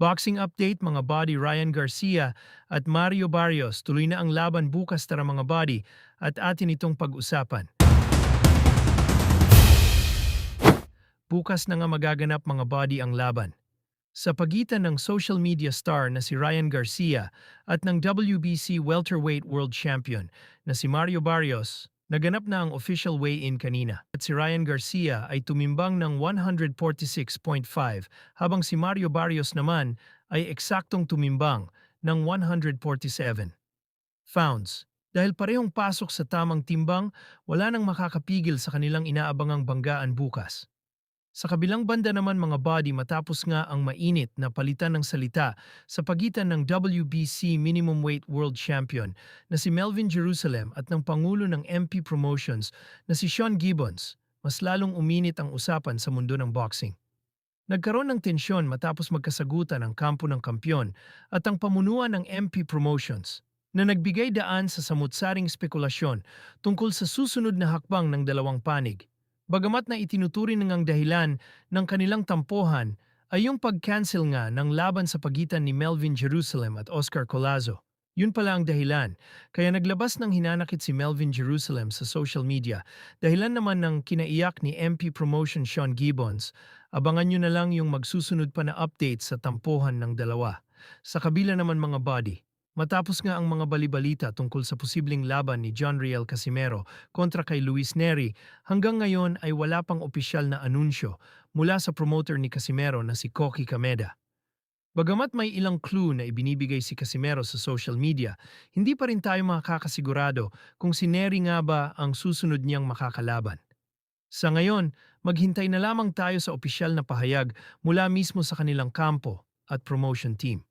Boxing update mga body Ryan Garcia at Mario Barrios tuloy na ang laban bukas tara mga body at atin itong pag-usapan. Bukas na nga magaganap mga body ang laban. Sa pagitan ng social media star na si Ryan Garcia at ng WBC welterweight world champion na si Mario Barrios, naganap na ang official weigh-in kanina. At si Ryan Garcia ay tumimbang ng 146.5 habang si Mario Barrios naman ay eksaktong tumimbang ng 147 pounds. Dahil parehong pasok sa tamang timbang, wala nang makakapigil sa kanilang inaabangang banggaan bukas. Sa kabilang banda naman mga body matapos nga ang mainit na palitan ng salita sa pagitan ng WBC Minimum Weight World Champion na si Melvin Jerusalem at ng Pangulo ng MP Promotions na si Sean Gibbons, mas lalong uminit ang usapan sa mundo ng boxing. Nagkaroon ng tensyon matapos magkasagutan ang kampo ng kampyon at ang pamunuan ng MP Promotions na nagbigay daan sa samut-saring spekulasyon tungkol sa susunod na hakbang ng dalawang panig. Bagamat na itinuturing ngang dahilan ng kanilang tampuhan ay yung pag-cancel nga ng laban sa pagitan ni Melvin Jerusalem at Oscar Collazo. Yun pala ang dahilan, kaya naglabas ng hinanakit si Melvin Jerusalem sa social media. Dahilan naman ng kinaiyak ni MP Promotion Sean Gibbons, abangan nyo na lang yung magsusunod pa na update sa tampuhan ng dalawa. Sa kabila naman mga body, matapos nga ang mga balibalita tungkol sa posibleng laban ni John Riel Casimero kontra kay Luis Neri, hanggang ngayon ay wala pang opisyal na anunsyo mula sa promoter ni Casimero na si Koki Kameda. Bagamat may ilang clue na ibinibigay si Casimero sa social media, hindi pa rin tayo makakasigurado kung si Neri nga ba ang susunod niyang makakalaban. Sa ngayon, maghintay na lamang tayo sa opisyal na pahayag mula mismo sa kanilang kampo at promotion team.